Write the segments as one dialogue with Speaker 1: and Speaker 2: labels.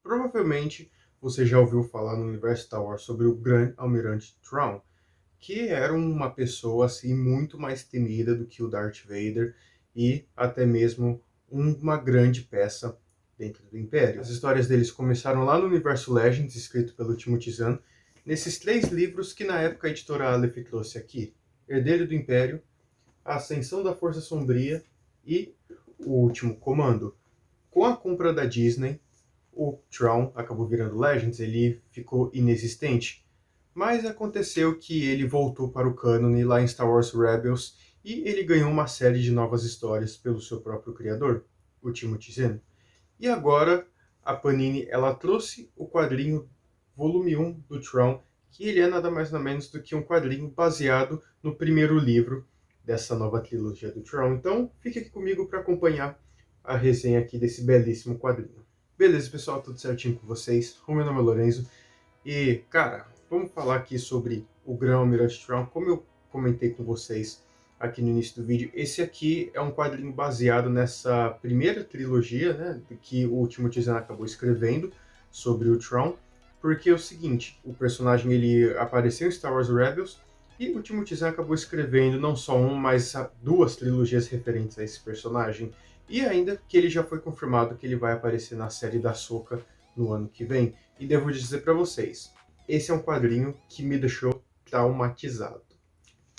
Speaker 1: Provavelmente você já ouviu falar no universo Star Wars sobre o Grande Almirante Thrawn, que era uma pessoa assim muito mais temida do que o Darth Vader e até mesmo uma grande peça dentro do Império. As histórias deles começaram lá no universo Legends, escrito pelo Timothy Zahn, nesses 3 livros que na época a editora Aleph trouxe aqui: Herdeiro do Império, A Ascensão da Força Sombria e O Último Comando. Com a compra da Disney, o Thrawn acabou virando Legends, ele ficou inexistente. Mas aconteceu que ele voltou para o cânone lá em Star Wars Rebels e ele ganhou uma série de novas histórias pelo seu próprio criador, o Timothy Zahn. E agora a Panini ela trouxe o quadrinho volume 1 do Thrawn, que ele é nada mais nada menos do que um quadrinho baseado no primeiro livro dessa nova trilogia do Thrawn. Então fique aqui comigo para acompanhar a resenha aqui desse belíssimo quadrinho. Beleza, pessoal, tudo certinho com vocês? O meu nome é Lorenzo e, cara, vamos falar aqui sobre o Grão-Almirante Thrawn. Como eu comentei com vocês aqui no início do vídeo, esse aqui é um quadrinho baseado nessa primeira trilogia, né, que o Timothy Zahn acabou escrevendo sobre o Thrawn, porque é o seguinte, o personagem ele apareceu em Star Wars Rebels e o Timothy Zahn acabou escrevendo não só mas 2 trilogias referentes a esse personagem, e ainda que ele já foi confirmado que ele vai aparecer na série da Ahsoka no ano que vem. E devo dizer para vocês, esse é um quadrinho que me deixou traumatizado.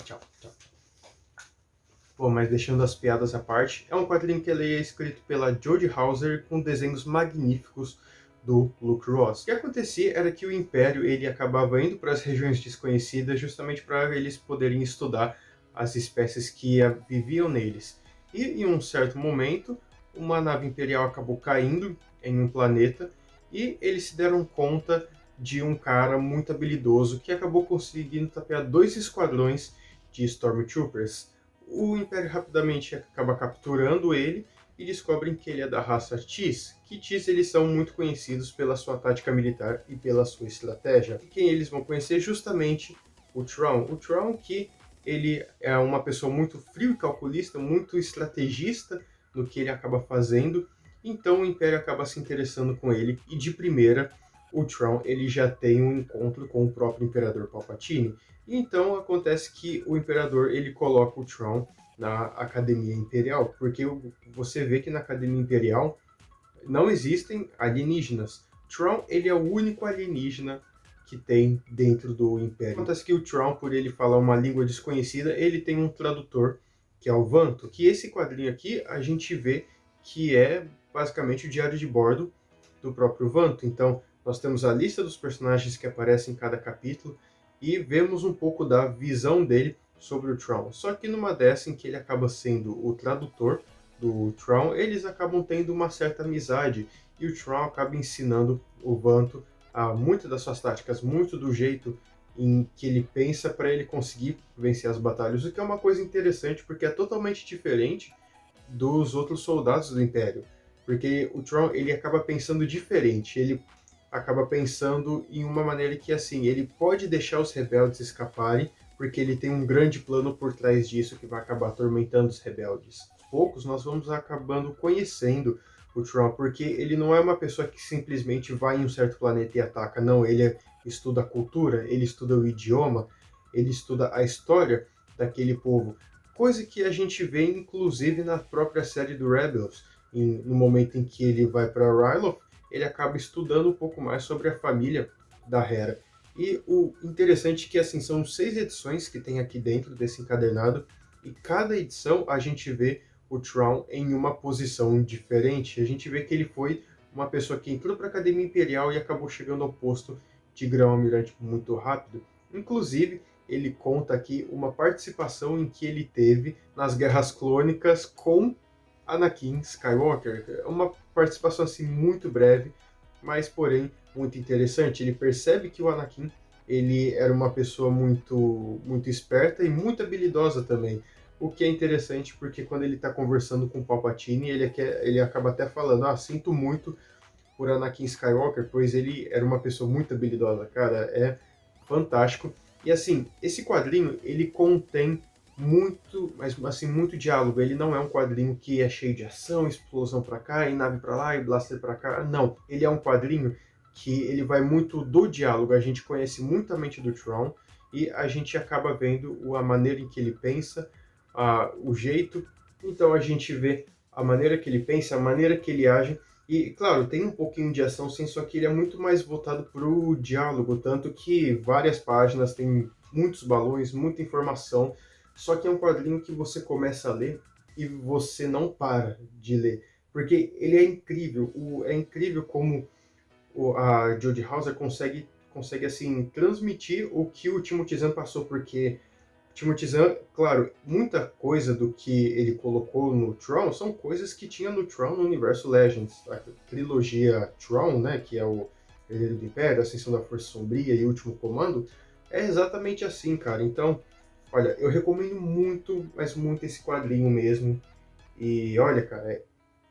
Speaker 1: Tchau, tchau. Bom, mas deixando as piadas à parte, é um quadrinho que ele é escrito pela Jodie Hauser com desenhos magníficos do Luke Ross. O que acontecia era que o Império ele acabava indo para as regiões desconhecidas justamente para eles poderem estudar as espécies que viviam neles. E em um certo momento, uma nave imperial acabou caindo em um planeta e eles se deram conta de um cara muito habilidoso que acabou conseguindo tapear 2 esquadrões de Stormtroopers. O Império rapidamente acaba capturando ele e descobrem que ele é da raça Tis, que Tis eles são muito conhecidos pela sua tática militar e pela sua estratégia. E quem eles vão conhecer justamente o Thrawn. O Thrawn que ele é uma pessoa muito frio e calculista, muito estrategista no que ele acaba fazendo, então o Império acaba se interessando com ele e de primeira o Thrawn ele já tem um encontro com o próprio Imperador Palpatine. E então acontece que o Imperador ele coloca o Thrawn na Academia Imperial, porque você vê que na Academia Imperial não existem alienígenas. Thrawn ele é o único alienígena que tem dentro do Império. Acontece que o Thrawn, por ele falar uma língua desconhecida, ele tem um tradutor, que é o Vanto, que esse quadrinho aqui a gente vê que é basicamente o diário de bordo do próprio Vanto. Então, nós temos a lista dos personagens que aparecem em cada capítulo e vemos um pouco da visão dele sobre o Thrawn. Só que numa dessa em que ele acaba sendo o tradutor do Thrawn, eles acabam tendo uma certa amizade e o Thrawn acaba ensinando o Vanto a muitas das suas táticas, muito do jeito em que ele pensa para ele conseguir vencer as batalhas, o que é uma coisa interessante porque é totalmente diferente dos outros soldados do Império, porque o Thrawn ele acaba pensando diferente, ele acaba pensando em uma maneira que assim, ele pode deixar os rebeldes escaparem, porque ele tem um grande plano por trás disso que vai acabar atormentando os rebeldes. Aos poucos nós vamos acabando conhecendo o Thrawn, porque ele não é uma pessoa que simplesmente vai em um certo planeta e ataca, não, ele estuda a cultura, ele estuda o idioma, ele estuda a história daquele povo, coisa que a gente vê inclusive na própria série do Rebels, no momento em que ele vai para Ryloth, ele acaba estudando um pouco mais sobre a família da Hera. E o interessante é que assim, são 6 edições que tem aqui dentro desse encadernado, e cada edição a gente vê o Thrawn em uma posição diferente. A gente vê que ele foi uma pessoa que entrou para a Academia Imperial e acabou chegando ao posto de Grão-Almirante muito rápido. Inclusive, ele conta aqui uma participação em que ele teve nas Guerras Clônicas com Anakin Skywalker. Uma participação assim muito breve, mas porém muito interessante. Ele percebe que o Anakin ele era uma pessoa muito esperta e muito habilidosa também. O que é interessante porque quando ele está conversando com o Palpatine, ele acaba até falando, sinto muito por Anakin Skywalker, pois ele era uma pessoa muito habilidosa. Cara, é fantástico. E assim, esse quadrinho, ele contém muito, mas assim, muito diálogo. Ele não é um quadrinho que é cheio de ação, explosão pra cá, e nave pra lá, e blaster pra cá. Não, ele é um quadrinho que ele vai muito do diálogo. A gente conhece muito a mente do Tron e a gente acaba vendo a maneira em que ele pensa, o jeito. Então a gente vê a maneira que ele pensa, a maneira que ele age. E, claro, tem um pouquinho de ação sim, só que ele é muito mais voltado para o diálogo, tanto que várias páginas tem muitos balões, muita informação, só que é um quadrinho que você começa a ler e você não para de ler, porque ele é incrível, é incrível como a Jodie Hauser consegue assim, transmitir o que o Timothy Zahn passou, porque Timothy Zahn, claro, muita coisa do que ele colocou no Tron são coisas que tinha no Tron no universo Legends. A trilogia Tron, né, que é o Herdeiro do Império, Ascensão da Força Sombria e Último Comando, é exatamente assim, cara. Então, olha, eu recomendo muito, mas muito esse quadrinho mesmo. E olha, cara,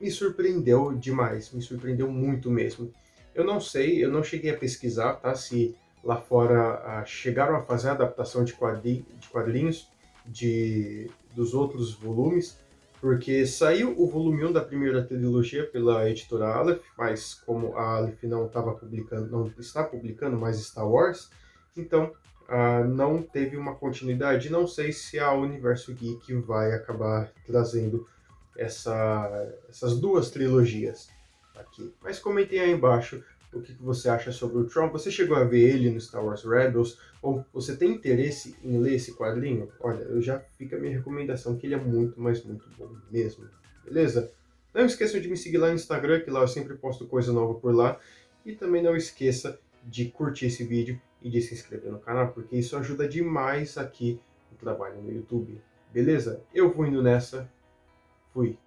Speaker 1: me surpreendeu demais, me surpreendeu muito mesmo. Eu não sei, eu não cheguei a pesquisar, tá? Se lá fora chegaram a fazer a adaptação de quadrinhos dos outros volumes, porque saiu o volume 1 da primeira trilogia pela editora Aleph, mas como a Aleph não estava publicando, não está publicando mais Star Wars, então não teve uma continuidade. Não sei se a Universo Geek vai acabar trazendo essas duas trilogias aqui. Mas comentem aí embaixo o que você acha sobre o Tron. Você chegou a ver ele no Star Wars Rebels? Ou você tem interesse em ler esse quadrinho? Olha, eu já fica a minha recomendação que ele é muito, mas muito bom mesmo. Beleza? Não esqueçam de me seguir lá no Instagram, que lá eu sempre posto coisa nova por lá. E também não esqueça de curtir esse vídeo e de se inscrever no canal, porque isso ajuda demais aqui no trabalho no YouTube. Beleza? Eu vou indo nessa. Fui.